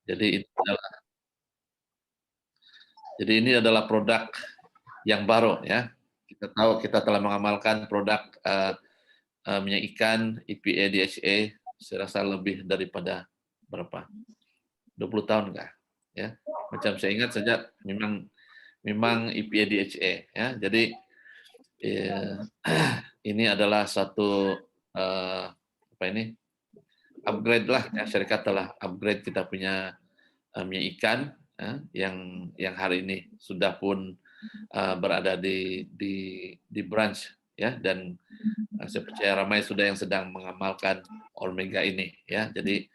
Jadi ini adalah produk yang baru ya. Kita tahu kita telah mengamalkan produk minyak ikan EPA DHA saya rasa lebih daripada berapa? 20 tahun kah? Ya. Macam saya ingat saja memang EPA DHA ya. Jadi ini adalah satu apa ini? Upgrade lah ya, syarikat telah upgrade kita punya minyak ikan yang hari ini sudah pun berada di branch ya, dan saya percaya ramai sudah yang sedang mengamalkan Omega ini ya. Jadi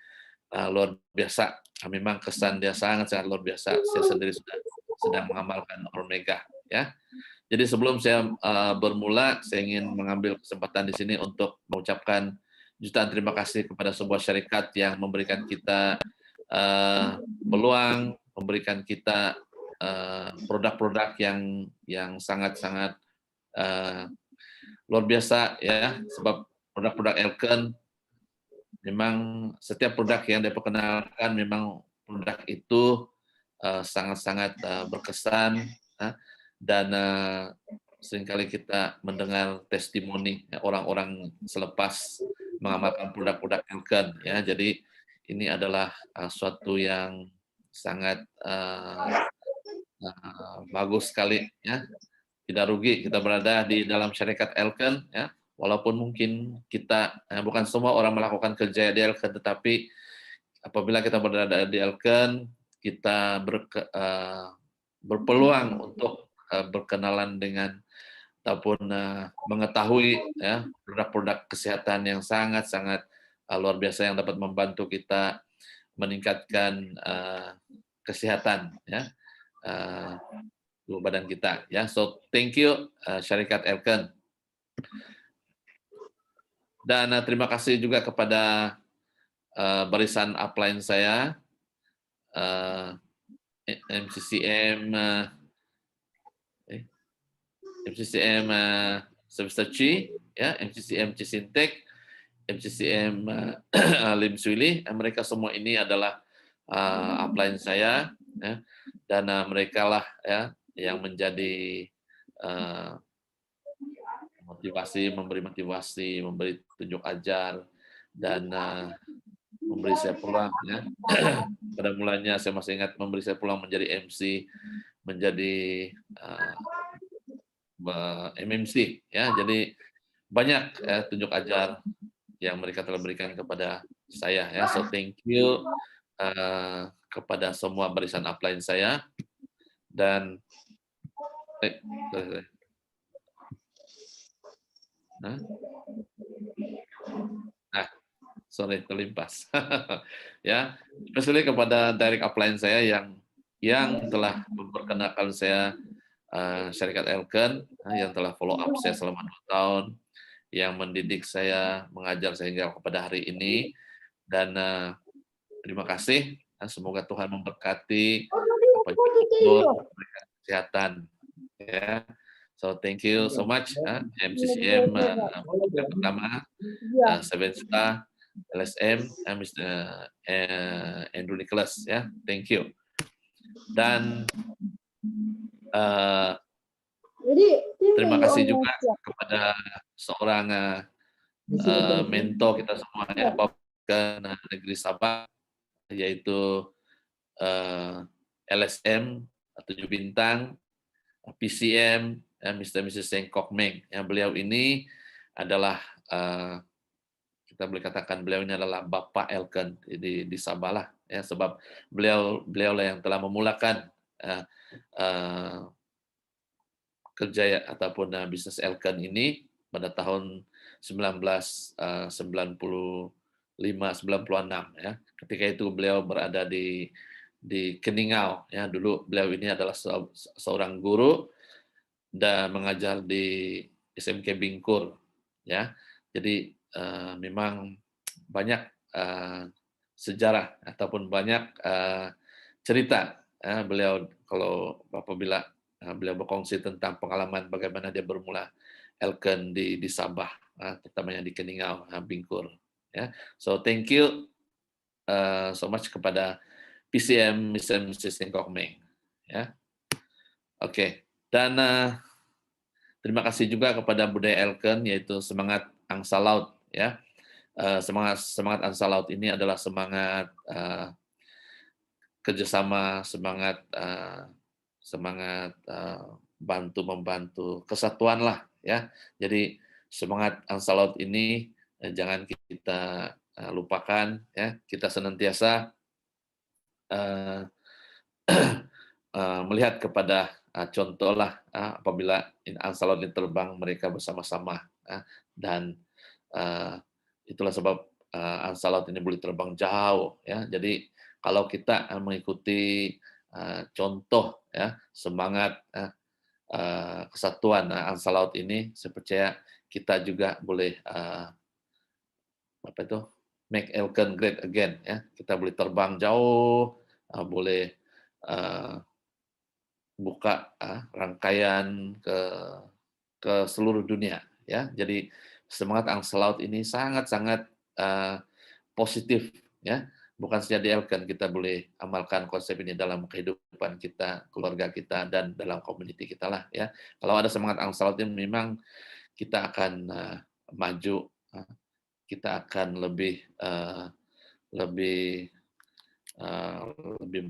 luar biasa, memang kesan dia sangat luar biasa. Saya sendiri sudah sedang mengamalkan Omega ya. Jadi sebelum saya bermula, saya ingin mengambil kesempatan di sini untuk mengucapkan jutaan terima kasih kepada sebuah syarikat yang memberikan kita peluang, memberikan kita produk-produk yang sangat-sangat luar biasa ya, sebab produk-produk Elken memang setiap produk yang diperkenalkan memang produk itu sangat-sangat berkesan dan seringkali kita mendengar testimoni orang-orang selepas mengamalkan produk-produk Elken ya. Jadi ini adalah suatu yang sangat bagus sekali ya. Tidak rugi kita berada di dalam syarikat Elken ya. Walaupun mungkin kita bukan semua orang melakukan kerja di Elken, tetapi apabila kita berada di Elken, kita berpeluang untuk berkenalan dengan ataupun mengetahui ya produk-produk kesehatan yang sangat-sangat luar biasa yang dapat membantu kita meningkatkan kesehatan ya badan kita ya. So thank you syarikat Elken. Dan terima kasih juga kepada barisan upline saya MCCM Semester C ya, MCCM Cisintek, MCCM Lim Swili. Mereka semua ini adalah upline saya ya, dan mereka lah ya yang menjadi memberi motivasi, memberi tunjuk ajar, dan memberi saya peluang ya. Pada mulanya saya masih ingat memberi saya peluang menjadi MC, menjadi MMC ya. Jadi banyak ya tunjuk ajar yang mereka telah berikan kepada saya ya. So thank you kepada semua barisan upline saya. Dan sorry terlimpas ya, especially kepada direct upline saya yang telah memperkenalkan saya syarikat Elken, yang telah follow up saya selama 2 tahun, yang mendidik saya, mengajar sehingga kepada hari ini. Dan terima kasih, semoga Tuhan memberkati kesehatan ya. So thank you so much MCCM yang pertama, Sebensta, LSM, Mr. Andrew Nicholas ya. Thank you. Dan terima kasih juga kepada seorang mentor kita semua ya, ke negeri Sabah, yaitu LSM 7 bintang, PCM, Mr. Mrs. Seng Kok Meng. Ya, beliau ini adalah kita boleh katakan beliau ini adalah Bapak Elken di Sabah lah ya, sebab beliau lah yang telah memulakan kerja ataupun bisnis Elken ini pada tahun 1995-96 ya. Ketika itu beliau berada di Keningau ya. Dulu beliau ini adalah seorang guru dan mengajar di SMK Bingkur ya. Jadi memang banyak sejarah ataupun banyak cerita beliau kalau apabila beliau berkongsi tentang pengalaman bagaimana dia bermula Elken di Sabah, terutamanya di Keningau, Bingkur. Ya, so thank you so much kepada PCM Singkokmeng, ya. Oke, dan terima kasih juga kepada budaya Elken, yaitu semangat angsa laut, ya. Semangat angsa laut ini adalah semangat kerjasama, semangat bantu membantu kesatuan lah, ya. Jadi semangat angsa laut ini jangan kita lupakan, ya. Kita senantiasa melihat kepada contoh lah apabila angsa laut ini terbang mereka bersama-sama, dan itulah sebab angsa laut ini boleh terbang jauh, ya. Jadi kalau kita mengikuti contoh, ya, semangat kesatuan angsa laut ini, saya percaya kita juga boleh apa itu, make Elken great again, ya. Kita boleh terbang jauh, boleh buka rangkaian ke seluruh dunia, ya. Jadi semangat angsa laut ini sangat-sangat positif, ya. Bukan saja di Elken, kita boleh amalkan konsep ini dalam kehidupan kita, keluarga kita, dan dalam community kita lah, ya. Kalau ada semangat angsa laut ini memang kita akan maju, kita akan lebih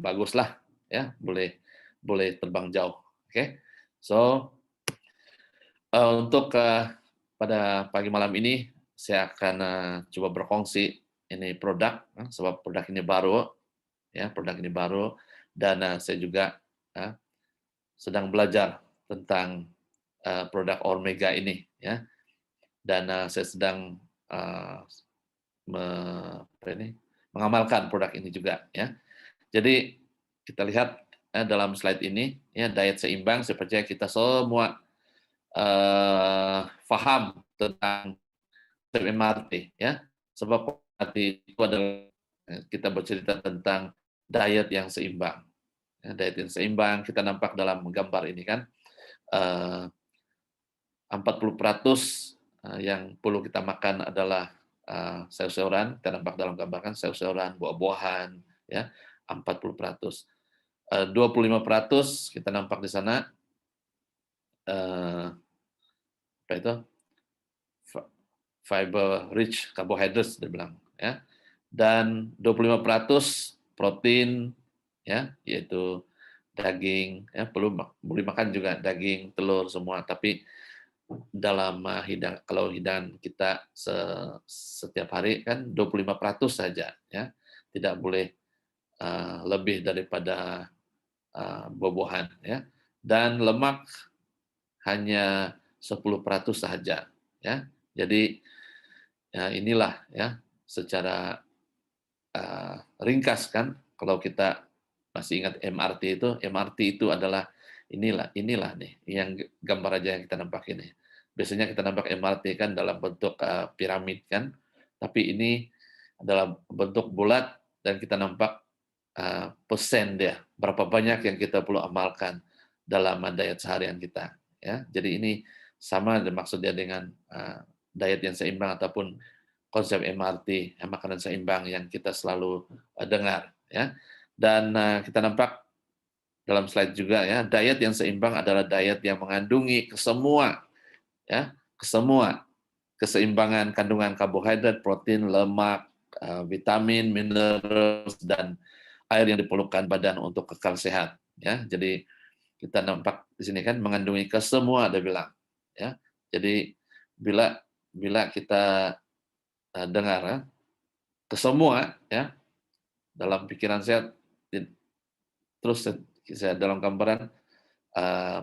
bagus lah, ya. Boleh terbang jauh. Oke. So untuk pada pagi malam ini saya akan coba berkongsi ini produk, sebab produk ini baru, ya, produk ini baru, dan saya juga sedang belajar tentang produk Ormega ini, ya, dan saya sedang mengamalkan produk ini juga, ya. Jadi kita lihat dalam slide ini, ya, diet seimbang. Saya percaya kita semua paham tentang MRT, ya. Sebab MRT itu adalah kita bercerita tentang diet yang seimbang. Ya, diet yang seimbang kita nampak dalam gambar ini kan, 40% yang perlu kita makan adalah sayur-sayuran. Kita nampak dalam gambar kan, sayur-sayuran, buah-buahan, ya, 40%. 25% kita nampak di sana apa itu, fiber rich carbohydrates dia bilang, ya, dan 25% protein, ya, yaitu daging, ya, boleh makan juga daging, telur semua, tapi dalam kalau hidangan kita setiap hari kan 25% saja, ya, tidak boleh lebih daripada buah-buahan, ya, dan lemak hanya 10% saja, ya. Jadi ya inilah, ya, secara ringkas kan, kalau kita masih ingat MRT itu adalah inilah nih yang gambar aja yang kita nampak ini. Biasanya kita nampak MRT kan dalam bentuk piramid kan, tapi ini adalah bentuk bulat dan kita nampak persen dia, berapa banyak yang kita perlu amalkan dalam diet seharian kita, ya. Jadi ini sama maksudnya dengan diet yang seimbang ataupun konsep MRT, makanan seimbang yang kita selalu dengar, ya. Dan kita nampak dalam slide juga, ya, diet yang seimbang adalah diet yang mengandungi kesemua, ya, keseimbangan kandungan karbohidrat, protein, lemak, vitamin, mineral, dan air yang diperlukan badan untuk kekal sehat, ya. Jadi kita nampak di sini kan mengandungi kesemua, dia bilang, ya. Jadi bila kita dengar kesemua, ya, dalam pikiran saya terus saya dalam gambaran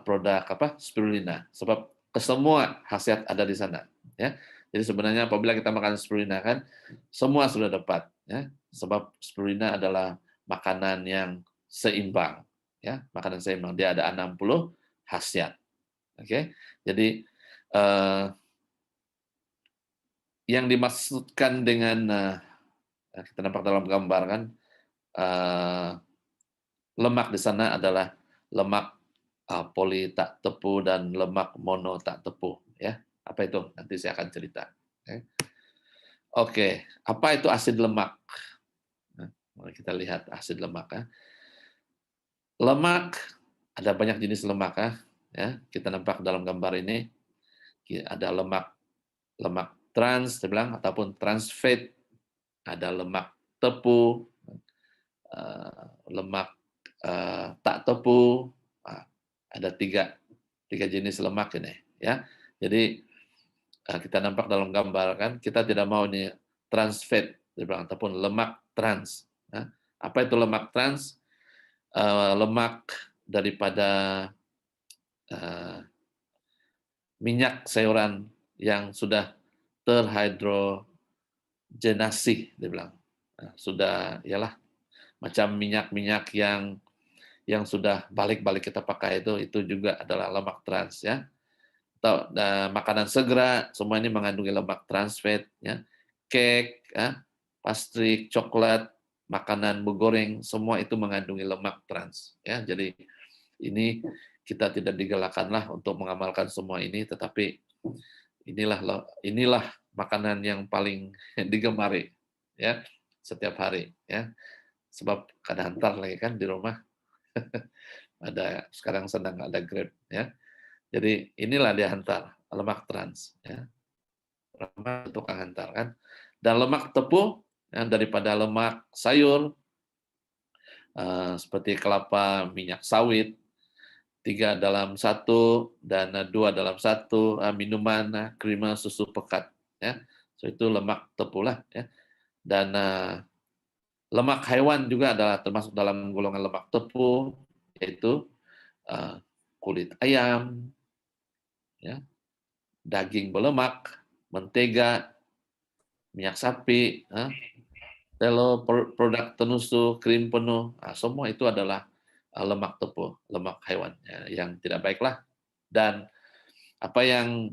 produk spirulina, sebab kesemua khasiat ada di sana, ya. Jadi sebenarnya apabila kita makan spirulina kan semua sudah dapat, ya, sebab spirulina adalah makanan yang seimbang, ya, makanan seimbang. Dia ada 60 khasiat. Oke. Jadi yang dimaksudkan dengan kita nampak dalam gambar kan lemak di sana adalah lemak poli tak tepu dan lemak mono tak tepu, ya. Apa itu? Nanti saya akan cerita. Oke, apa itu asid lemak? Mari kita lihat asid lemak ya. Lemak, ada banyak jenis lemak ya. Kita nampak dalam gambar ini ada lemak lemak trans, saya bilang, ataupun trans fat, ada lemak tepu, lemak tak tepu, ada tiga jenis lemak ini ya. Jadi kita nampak dalam gambar kan, kita tidak mau ini trans fat, dia bilang, ataupun lemak trans. Ya. Apa itu lemak trans? Lemak daripada minyak sayuran yang sudah terhidrogenasi, dia bilang. Sudah, ialah macam minyak-minyak yang sudah balik-balik kita pakai itu juga adalah lemak trans ya. Atau makanan segera, semua ini mengandungi lemak trans fat ya. Cake, ya, pastry, coklat, makanan bergoreng, semua itu mengandungi lemak trans ya. Jadi ini kita tidak digalakkanlah untuk mengamalkan semua ini, tetapi inilah makanan yang paling digemari ya setiap hari ya. Sebab kadang hantar lagi kan di rumah. Ada sekarang sedang ada Grab ya. Jadi inilah dia hantar lemak trans ya. Lemak tukang hantar kan. Dan lemak tepu yang daripada lemak sayur seperti kelapa, minyak sawit, 3 dalam 1 dan 2 dalam 1 minuman krima susu pekat ya. So itu lemak tepu lah ya. Dan lemak hewan juga adalah termasuk dalam golongan lemak tepu, yaitu kulit ayam, ya, daging berlemak, mentega, minyak sapi, telo, produk tenusuk, krim penuh, semua itu adalah lemak tepu, lemak hewan ya, yang tidak baiklah. Dan apa yang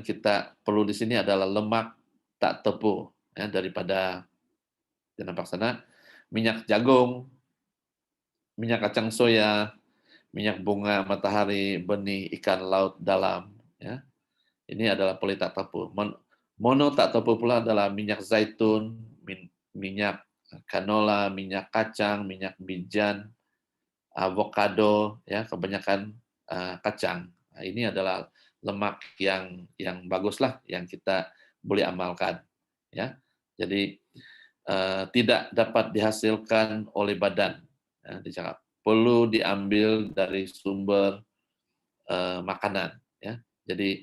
kita perlu di sini adalah lemak tak tepu ya, daripada yang nampak sana, minyak jagung, minyak kacang soya, minyak bunga matahari, benih ikan laut dalam ya. Ini adalah poli tak tepu. Mono tak tepu pula adalah minyak zaitun, minyak canola, minyak kacang, minyak bijan, avocado, ya kebanyakan kacang. Nah, ini adalah lemak yang baguslah yang kita boleh amalkan. Ya, jadi tidak dapat dihasilkan oleh badan. Ya, dicakap perlu diambil dari sumber makanan. Ya, jadi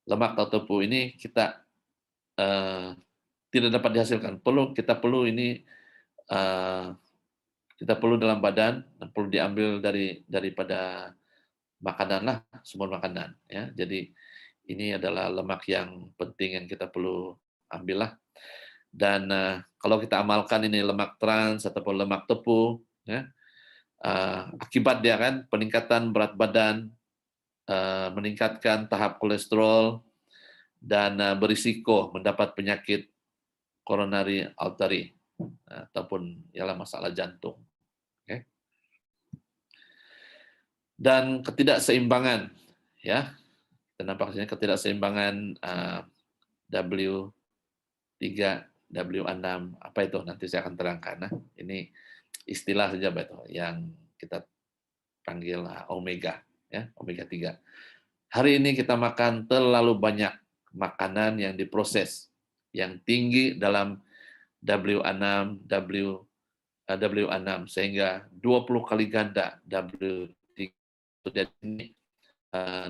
lemak atau tepu ini kita tidak dapat dihasilkan. Kita perlu ini kita perlu dalam badan, dan perlu diambil daripada makanan lah, sumber makanan. Ya, jadi ini adalah lemak yang penting yang kita perlu ambil lah. Dan kalau kita amalkan ini lemak trans ataupun lemak tepu, ya, akibat dia kan peningkatan berat badan, meningkatkan tahap kolesterol, dan berisiko mendapat penyakit coronary artery ataupun ialah masalah jantung. Okay. Dan ketidakseimbangan, ya, kita nampak sini ketidakseimbangan W3, W6, apa itu nanti saya akan terangkan. Nah, ini istilah saja betul yang kita panggil omega, ya, omega 3. Hari ini kita makan terlalu banyak makanan yang diproses, yang tinggi dalam W6, W6 sehingga 20 kali ganda W3. Jadi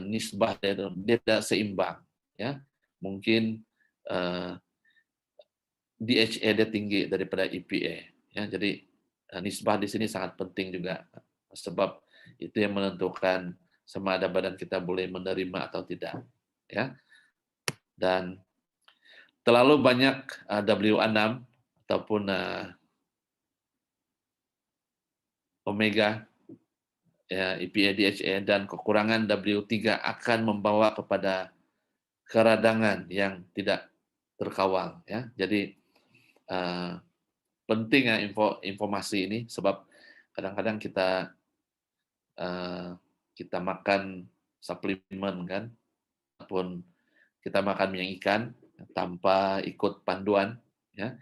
nisbah dia tidak seimbang, ya. Mungkin DHA dia tinggi daripada EPA, ya. Jadi nisbah di sini sangat penting juga, sebab itu yang menentukan sama ada badan kita boleh menerima atau tidak, ya. Dan terlalu banyak W6 ataupun omega, ya, EPA, DHA, dan kekurangan W3 akan membawa kepada keradangan yang tidak terkawal. Ya. Jadi penting ya informasi ini, sebab kadang-kadang kita makan suplemen kan, ataupun kita makan minyak ikan tanpa ikut panduan, ya,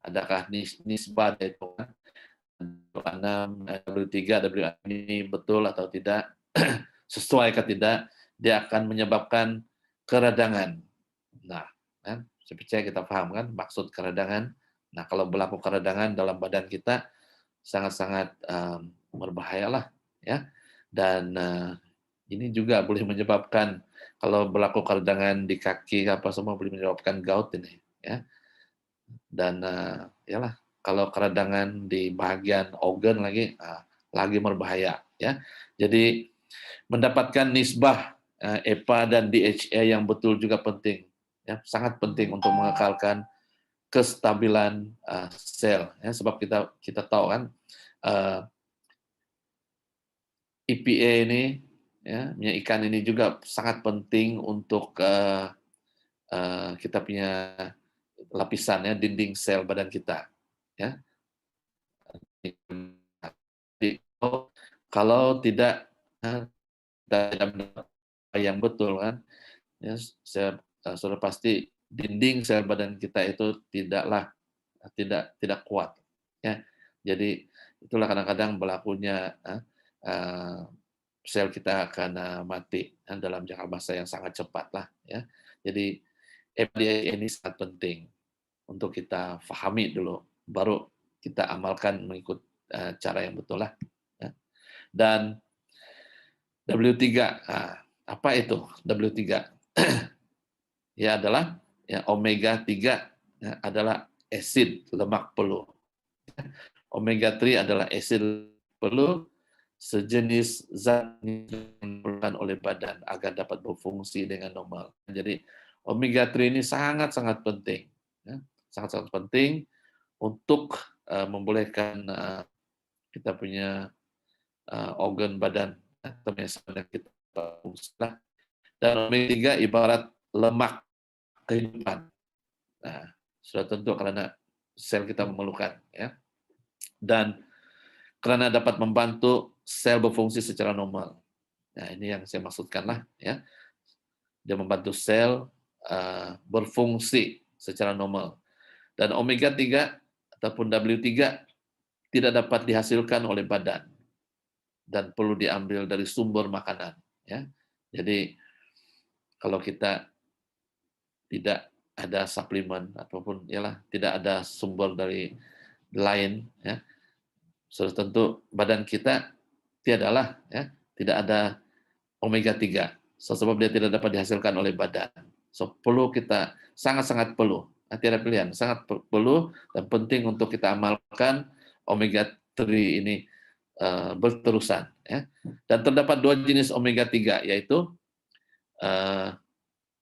adakah nisbah itu kan, W6, W3, W ini betul atau tidak, sesuai atau tidak, dia akan menyebabkan keradangan. Nah, kan, seperti kita paham kan maksud keradangan. Nah, kalau berlaku keradangan dalam badan kita sangat-sangat berbahayalah, ya. Dan ini juga boleh menyebabkan kalau berlaku keradangan di kaki apa semua boleh menyebabkan gout ini, ya. Dan yalah kalau keradangan di bagian organ lagi berbahaya, ya. Jadi mendapatkan nisbah EPA dan DHA yang betul juga penting, ya, sangat penting untuk mengekalkan kestabilan sel, ya, sebab kita tahu kan EPA ini, ya, minyak ikan ini juga sangat penting untuk kita punya lapisan, ya, dinding sel badan kita, ya. Jadi, kalau tidak mendapat yang betul kan, ya, sudah pasti dinding sel badan kita itu tidak kuat, ya. Jadi itulah kadang-kadang berlakunya sel kita akan mati dalam jangka masa yang sangat cepat lah, ya. Jadi FDA ini sangat penting untuk kita fahami dulu, baru kita amalkan mengikut cara yang betul lah. Ya. Dan W3, apa itu W3? Ya adalah ya, omega 3 ya, adalah asid lemak peluh. Omega 3 adalah asid peluh, sejenis zat yang diperlukan oleh badan agar dapat berfungsi dengan normal. Jadi omega 3 ini sangat-sangat penting, ya, sangat-sangat penting untuk membolehkan kita punya organ badan atau misalnya kita berfungsi. Dan omega 3 ibarat lemak kehidupan. Nah, sudah tentu karena sel kita memerlukan, ya. Dan karena dapat membantu sel berfungsi secara normal. Nah, ini yang saya maksudkan lah, ya. Dia membantu sel berfungsi secara normal. Dan omega 3 ataupun W3 tidak dapat dihasilkan oleh badan dan perlu diambil dari sumber makanan, ya. Jadi kalau kita tidak ada suplemen ataupun ialah tidak ada sumber dari lain, ya, sudah tentu badan kita tiadalah, ya, tidak ada omega 3. So, sebab dia tidak dapat dihasilkan oleh badan. So, perlu kita sangat-sangat perlu, tiada pilihan, sangat perlu dan penting untuk kita amalkan omega 3 ini berterusan, ya. Dan terdapat dua jenis omega 3 yaitu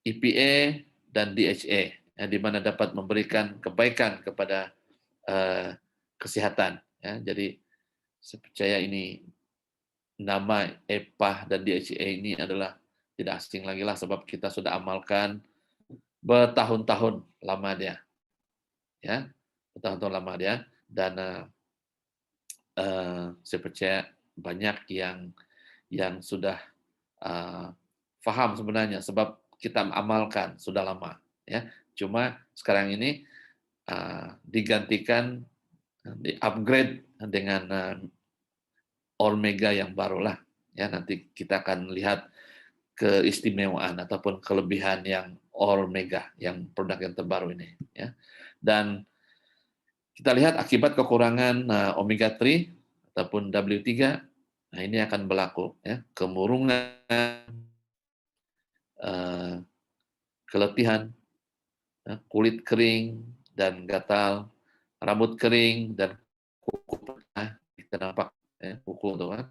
EPA dan DHA, ya, di mana dapat memberikan kebaikan kepada kesehatan, ya. Jadi saya percaya ini nama EPA dan DHA ini adalah tidak asing lagi lah sebab kita sudah amalkan bertahun-tahun lama dia, ya, bertahun-tahun lama dia. Dan saya percaya banyak yang sudah paham sebenarnya sebab kita amalkan sudah lama, ya. Cuma sekarang ini digantikan, di-upgrade dengan omega yang barulah, ya. Nanti kita akan lihat keistimewaan ataupun kelebihan yang omega, yang produk yang terbaru ini, ya. Dan kita lihat akibat kekurangan omega 3 ataupun W3, nah ini akan berlaku, ya, kemurungan, keletihan, kulit kering dan gatal, rambut kering dan kuku pecah. Kita nampak, ya, kuku itu kan,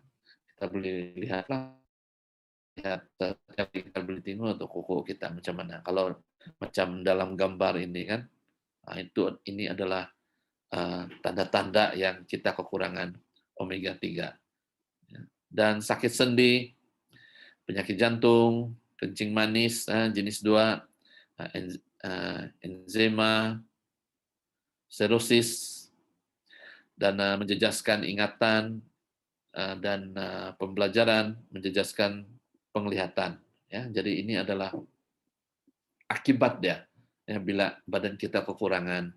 kita boleh lihatlah, lihat kita boleh tengok untuk kuku kita macam mana. Kalau macam dalam gambar ini kan, ini adalah tanda-tanda yang kita kekurangan omega 3. Dan sakit sendi, penyakit jantung, kencing manis jenis 2, enzima, serosis, dan menjejaskan ingatan dan pembelajaran, menjejaskan penglihatan, ya. Jadi ini adalah akibat dia, ya, bila badan kita kekurangan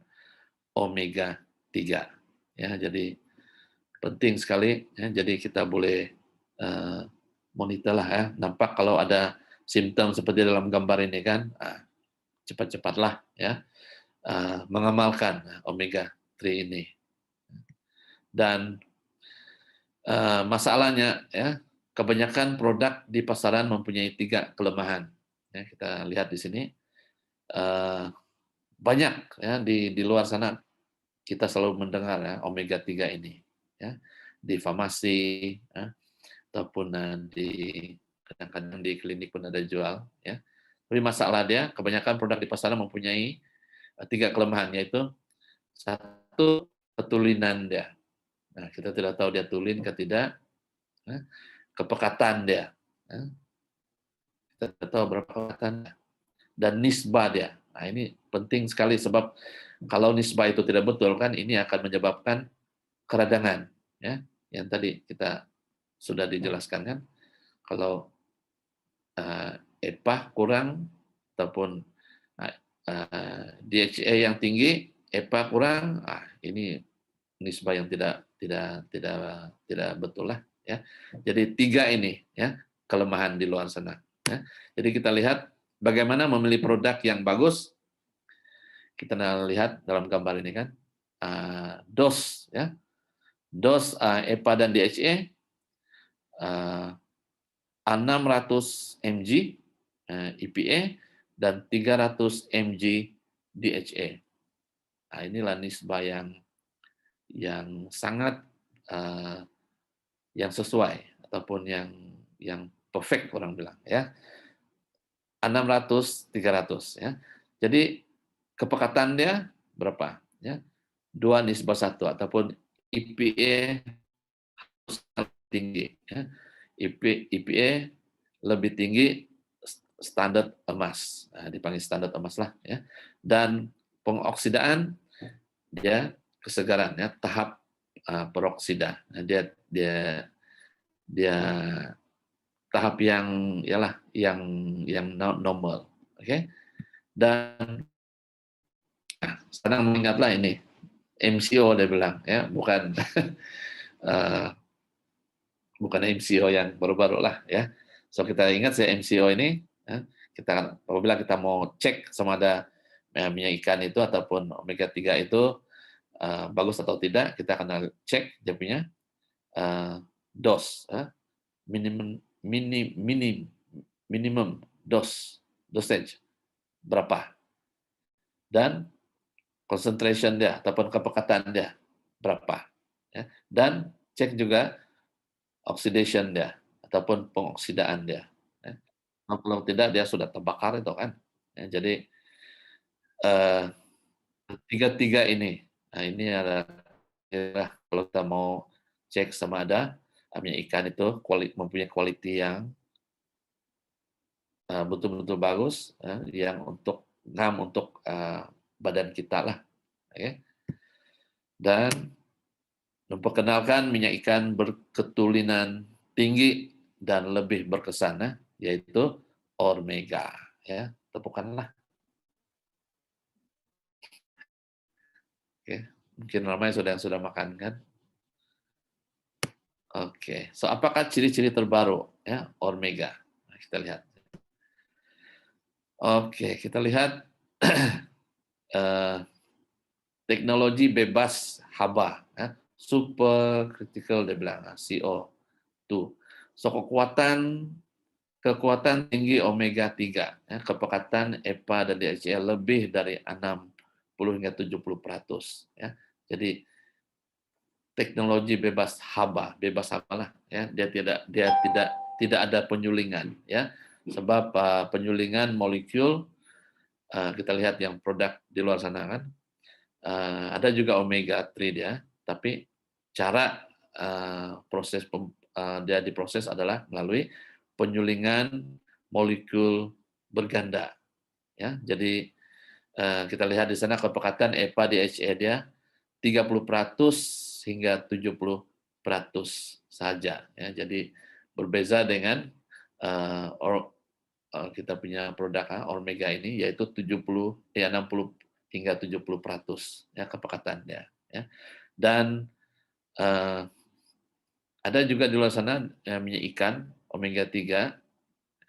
omega 3. Ya, jadi penting sekali ya, jadi kita boleh monitor lah ya. Nampak kalau ada simptom seperti dalam gambar ini kan, cepat-cepatlah ya mengamalkan omega 3 ini. Dan masalahnya ya, kebanyakan produk di pasaran mempunyai 3 kelemahan. Ya, kita lihat di sini banyak ya di luar sana kita selalu mendengar ya omega 3 ini ya di farmasi ya, ataupun di kadang-kadang di klinik pun ada jual ya. Tapi masalah dia kebanyakan produk di pasaran mempunyai 3 kelemahan, yaitu satu, ketulinan dia. Nah, kita tidak tahu dia tulin atau tidak, ya. Kepekatan dia, ya. Kita tidak tahu berapa kepekatan dan nisbah dia. Nah, ini penting sekali sebab kalau nisbah itu tidak betul kan ini akan menyebabkan keradangan, ya. Yang tadi kita sudah dijelaskan kan, kalau EPA kurang ataupun DHA yang tinggi, EPA kurang, ini nisbah yang tidak betul lah ya. Jadi 3 ini ya kelemahan di luar sana. Ya. Jadi kita lihat bagaimana memilih produk yang bagus. Kita lihat dalam gambar ini kan dos ya, dos EPA dan DHA 600 mg EPA dan 300 mg DHA. Nah, inilah nisbah yang sangat yang sesuai ataupun yang perfect orang bilang ya. 600 300 ya. Jadi kepekatan dia berapa ya? 2:1 ataupun EPA tinggi ya. EPA lebih tinggi standar emas. Nah, dipanggil standar emas lah ya. Dan pengoksidaan dia kesegaran ya, tahap peroksida. Nah, dia tahap yang ialah yang normal, oke? Dan sekarang mengingatlah ini MCO dia bilang ya, bukan bukan MCO yang baru-baru lah ya. So kita ingat saya MCO ini ya, kita apabila kita mau cek sama ada minyak ikan itu ataupun omega 3 itu bagus atau tidak, kita akan cek dia punya dos, minimum dosage berapa, dan concentration dia ataupun kepekatan dia berapa, ya. Dan cek juga oxidation dia ataupun pengoksidaan dia. Ya. Kalau tidak dia sudah terbakar itu kan. Ya, jadi tiga ini, nah ini ada ya, kalau kita mau cek sama ada minyak ikan itu mempunyai quality yang betul-betul bagus, yang untuk badan kita lah, okay. Dan memperkenalkan minyak ikan berketulinan tinggi dan lebih berkesan, yaitu omega, ya, tepukanlah. Oke, mungkin ramai yang sudah makan kan. Oke, so apakah ciri-ciri terbaru ya omega? Nah, kita lihat. Oke, kita lihat teknologi bebas haba, ya. Super critical dia bilang, CO2. So kekuatan tinggi omega 3, ya, kepekatan EPA dan DHA lebih dari 60 hingga 70%. Ya. Jadi teknologi bebas haba lah, ya. Dia tidak ada penyulingan, ya. Sebab penyulingan molekul kita lihat yang produk di luar sana kan. Ada juga omega 3 dia, tapi cara proses dia diproses adalah melalui penyulingan molekul berganda. Ya, jadi kita lihat di sana kepekatan EPA DHA dia 30% hingga 70% saja. Ya, jadi berbeza dengan kita punya produk omega ini yaitu 60 hingga 70% ya kepekatannya ya. Dan ada juga di luar sana minyak ikan omega 3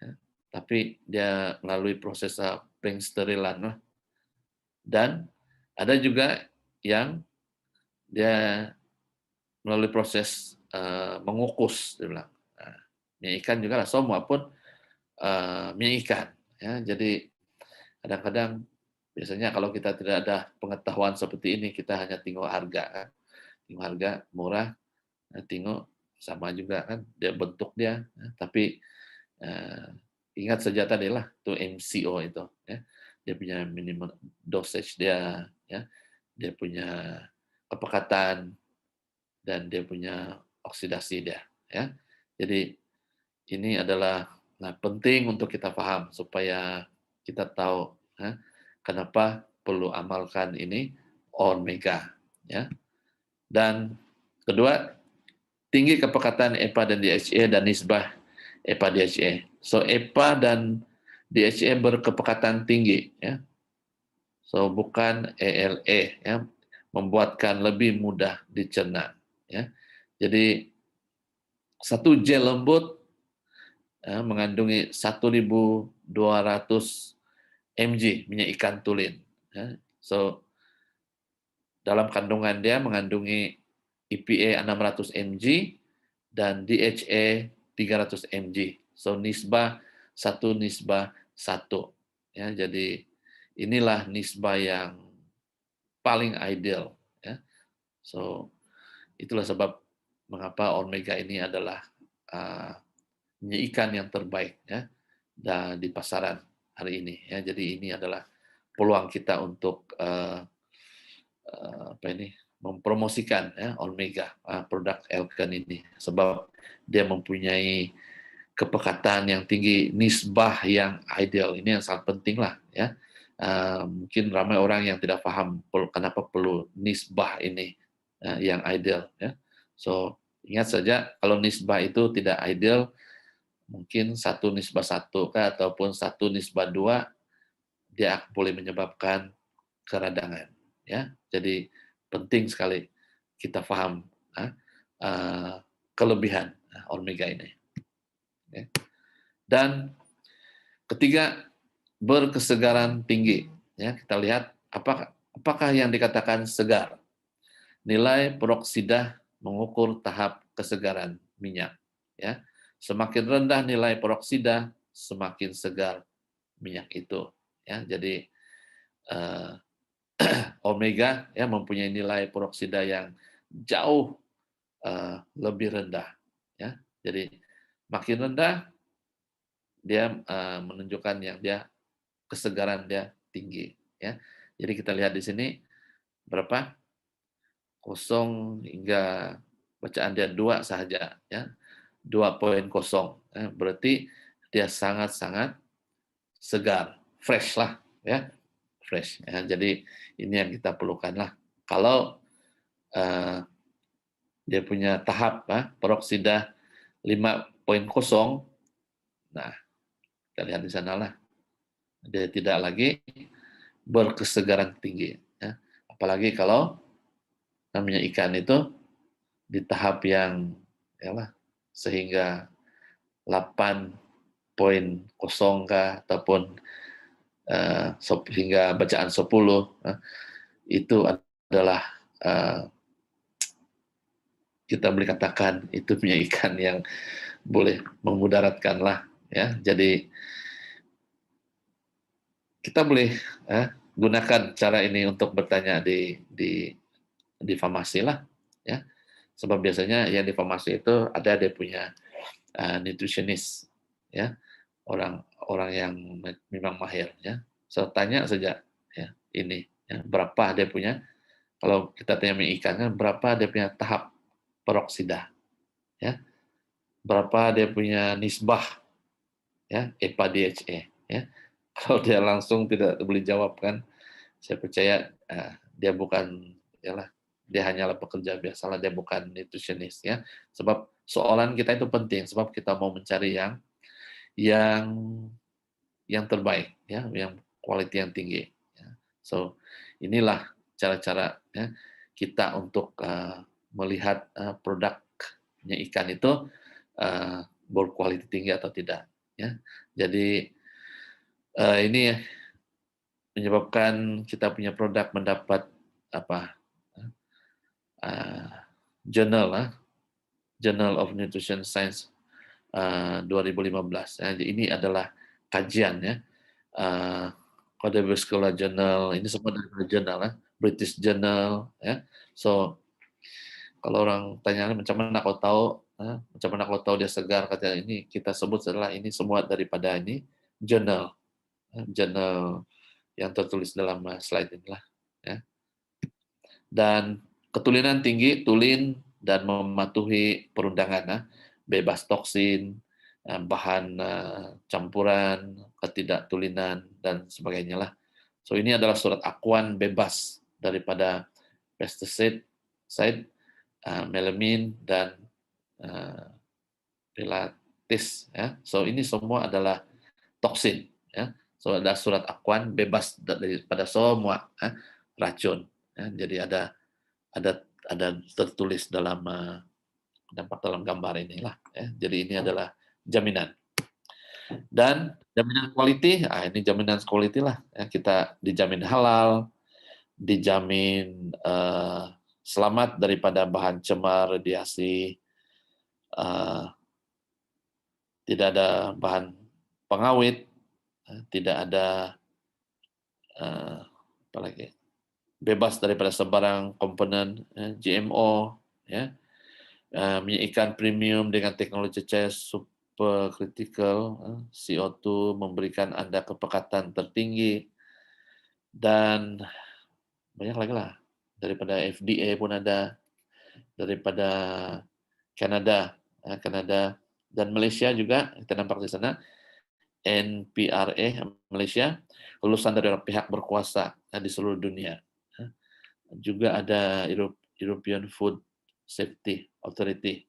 ya, tapi dia melalui proses pengsterilan lah. Dan ada juga yang dia melalui proses mengukus dia bilang. Nah, minyak ikan juga lah, so maupun minyak ikan ya. Jadi kadang-kadang biasanya kalau kita tidak ada pengetahuan seperti ini, kita hanya tengok harga kan. Tengok harga murah, tengok sama juga kan dia bentuk dia, tapi ingat saja tadi lah tuh MCO itu ya. Dia punya minimum dosage dia ya. Dia punya kepekatan dan dia punya oksidasi dia ya. Jadi ini adalah penting untuk kita paham supaya kita tahu kenapa perlu amalkan ini omega ya. Dan kedua, tinggi kepekatan EPA dan DHA dan nisbah EPA DHA. So EPA dan DHA berkepekatan tinggi ya. So bukan ALA ya, membuatkan lebih mudah dicerna ya. Jadi satu gel lembut mengandungi 1.200 mg minyak ikan tulin. Ya. So dalam kandungan dia mengandungi EPA 600 mg dan DHA 300 mg. So nisbah 1:1. Ya, jadi inilah nisbah yang paling ideal ya. So itulah sebab mengapa omega ini adalah minyak ikan yang terbaik ya di pasaran hari ini ya. Jadi ini adalah peluang kita untuk mempromosikan ya omega produk Elken ini sebab dia mempunyai kepekatan yang tinggi, nisbah yang ideal. Ini yang sangat penting lah ya. Mungkin ramai orang yang tidak paham kenapa perlu nisbah ini yang ideal ya. So ingat saja kalau nisbah itu tidak ideal, mungkin 1:1 kah ataupun 1:2, dia boleh menyebabkan keradangan ya. Jadi penting sekali kita paham kelebihan omega ini. Ya. Dan ketiga, berkesegaran tinggi. Ya, kita lihat apakah yang dikatakan segar. Nilai peroksida mengukur tahap kesegaran minyak. Ya, semakin rendah nilai peroksida, semakin segar minyak itu. Ya, jadi omega ya mempunyai nilai peroksida yang jauh lebih rendah. Ya, jadi makin rendah dia menunjukkan yang dia kesegaran dia tinggi. Ya, jadi kita lihat di sini berapa 0 hingga bacaan dia 2 saja ya. 2.0 ya, berarti dia sangat-sangat segar, fresh lah ya, fresh ya. Jadi ini yang kita perlukan lah. Kalau dia punya tahap peroksida 5.0, nah kita lihat di sana lah, dia tidak lagi berkesegaran tinggi ya. Apalagi kalau namanya ikan itu di tahap yang yalah sehingga 8.0 kah ataupun hingga bacaan 10 itu adalah kita boleh katakan itu punya ikan yang boleh memudaratkan lah ya. Jadi kita boleh gunakan cara ini untuk bertanya di farmasi lah ya. Sebab biasanya yang di farmasi itu ada dia punya nutritionist ya, orang yang memang mahir ya. So tanya saja ya ini ya, berapa dia punya, kalau kita tanya minyak ikan kan berapa dia punya tahap peroksida ya, berapa dia punya nisbah ya EPA DHA ya. Kalau dia langsung tidak boleh jawab kan, saya percaya dia bukan yalah, dia hanyalah pekerja biasalah, dia bukan nutritionist ya. Sebab soalan kita itu penting sebab kita mau mencari yang terbaik ya, yang quality yang tinggi ya. So inilah cara-cara ya, kita untuk melihat produknya ikan itu berkualitas tinggi atau tidak. Ya. Jadi ini menyebabkan kita punya produk mendapat apa jurnal Journal of Nutrition Science 2015. Ya. Jadi ini adalah kajian ya. Cardiovascular Journal, ini semua dari jurnal ya. British Journal ya. So kalau orang tanya macam mana kau tahu, macam mana kau tahu dia segar, kata ini kita sebut adalah ini semua daripada ini jurnal, jurnal yang tertulis dalam slide inilah. Ya. Dan ketulinan tinggi, tulin dan mematuhi perundangan, bebas toksin, bahan campuran, ketidaktulinan dan sebagainya lah. So ini adalah surat akuan bebas daripada pesticide, melamin dan pilates. Ya. So ini semua adalah toksin. Ya. So ada surat akuan bebas daripada semua racun. Ya. Jadi ada tertulis dalam dampak dalam gambar inilah. Ya. Jadi ini adalah jaminan. Dan jaminan quality, ini jaminan quality lah. Ya. Kita dijamin halal, dijamin selamat daripada bahan cemar, radiasi, tidak ada bahan pengawet, tidak ada apa lagi, bebas daripada sebarang komponen GMO, ya, minyak ikan premium dengan teknologi CAS super critical, CO2 memberikan Anda kepekatan tertinggi, dan banyak lagi lah, daripada FDA pun ada, daripada Kanada dan Malaysia juga kita nampak di sana, NPRA Malaysia, lulusan dari pihak berkuasa di seluruh dunia. Juga ada European Food Safety Authority,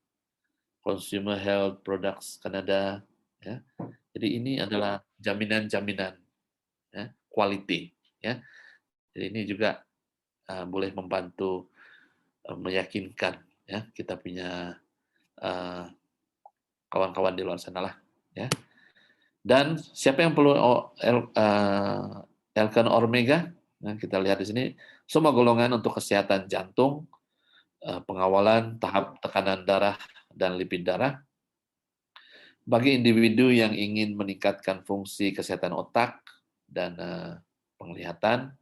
Consumer Health Products Kanada. Ya. Jadi ini adalah jaminan-jaminan ya, quality. Ya. Jadi ini juga boleh membantu meyakinkan ya kita punya kawan-kawan di luar sana lah. Ya. Dan siapa yang perlu Elkan Omega? Nah, kita lihat di sini, semua golongan untuk kesehatan jantung, pengawalan tahap tekanan darah dan lipid darah. Bagi individu yang ingin meningkatkan fungsi kesehatan otak dan penglihatan,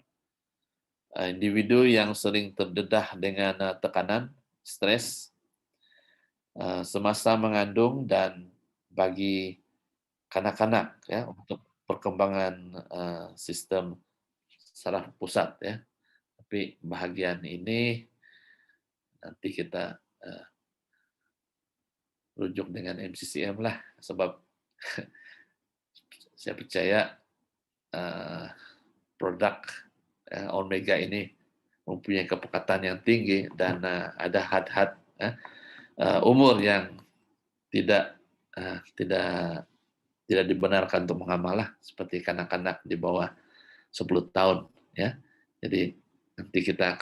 individu yang sering terdedah dengan tekanan, stres, semasa mengandung, dan bagi kanak-kanak ya untuk perkembangan sistem saraf pusat ya. Tapi bahagian ini nanti kita rujuk dengan MCCM lah, sebab saya percaya produk Omega ini mempunyai kepekatan yang tinggi dan ada had-had umur yang tidak dibenarkan untuk mengamal lah, seperti kanak-kanak di bawah 10 tahun ya. Jadi nanti kita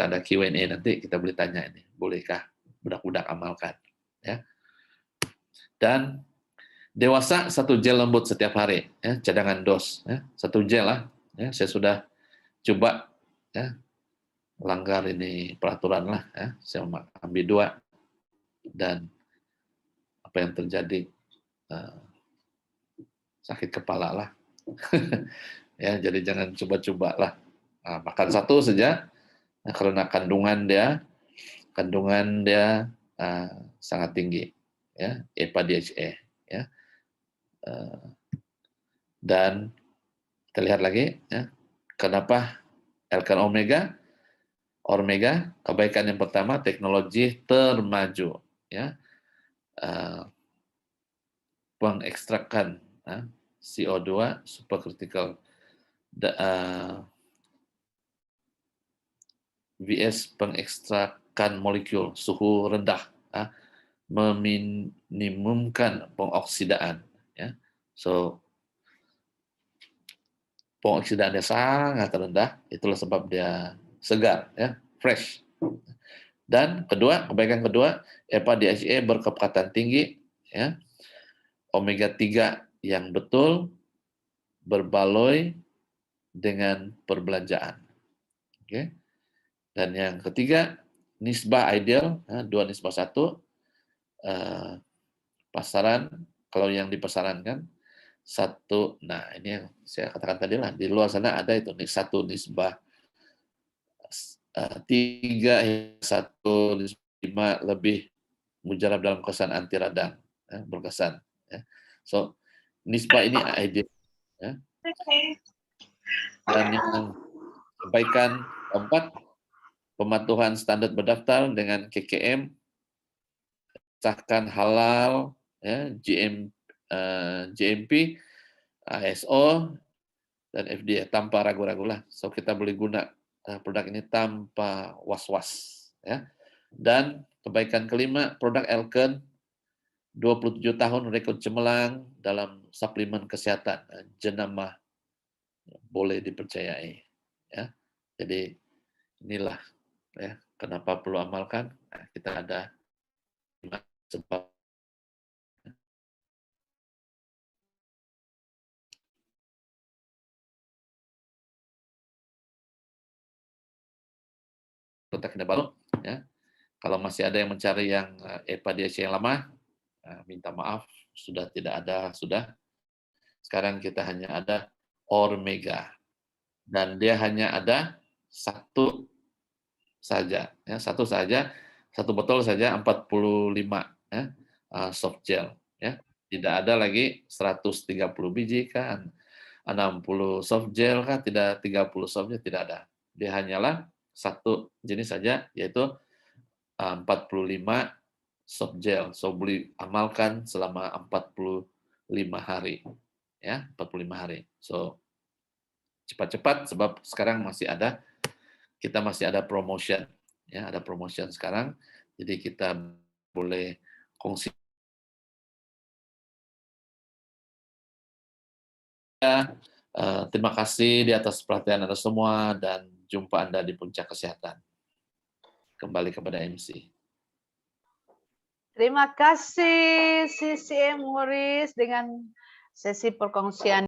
ada Q&A, nanti kita boleh tanya ini, bolehkah budak-budak amalkan ya. Dan dewasa 1 gel lembut setiap hari ya, cadangan dos ya, 1 gel lah ya. Saya sudah coba ya, langgar ini peraturan lah ya, saya ambil 2 dan apa yang terjadi, sakit kepala lah. Ya, jadi jangan coba-coba lah. Makan 1 saja, karena kandungan dia sangat tinggi, ya, EPA DHA, ya. Dan kita lihat lagi, ya, kenapa Elkan Omega, kebaikan yang pertama, teknologi termaju, ya, pengekstrakan CO2 supercritical, VS pengekstrakan molekul suhu rendah, meminimumkan pengoksidaan. Ya. So pengoksidannya sangat rendah, itulah sebab dia segar, ya, fresh. Dan kebaikan kedua, EPA-DHA berkepekatan tinggi, ya, omega 3 yang betul berbaloi dengan perbelanjaan. Oke. Dan yang ketiga, nisbah ideal, 2:1. Pasaran, kalau yang dipesarankan satu, nah ini yang saya katakan tadi lah, di luar sana ada itu nih, 1:3, 1:5 lebih mujarab dalam kesan anti radang, ya, berkesan. Ya. So, nisbah ini ideal. Ya. Dan yang kebaikan keempat, pematuhan standar berdaftar dengan KKM, sahkan halal, ya, GMP, ISO, dan FDA tanpa ragu-ragu lah. So kita boleh guna produk ini tanpa was-was. Ya. Dan kebaikan kelima, produk Elken 27 tahun rekod cemerlang dalam suplemen kesehatan, jenama boleh dipercayai. Ya. Jadi inilah, ya, kenapa perlu amalkan. Nah, kita ada 5 sebab. Kontak baru, ya. Kalau masih ada yang mencari yang EPA-DHA yang lama, minta maaf, sudah tidak ada, sudah. Sekarang kita hanya ada Ormega. Dan dia hanya ada satu saja, ya, satu botol saja 45, ya, soft gel, ya. Tidak ada lagi 130 biji kan, 60 soft gel kan, tidak 30 soft gel, tidak ada. Dia hanyalah satu jenis saja, yaitu 45 soft gel. So boleh amalkan selama 45 hari. Ya, 45 hari. So cepat-cepat sebab sekarang kita masih ada promotion. Ya, ada promotion sekarang. Jadi kita boleh kongsi. Terima kasih di atas perhatian Anda semua dan jumpa Anda di Puncak Kesehatan. Kembali kepada MC. Terima kasih CCM Morris dengan sesi perkongsian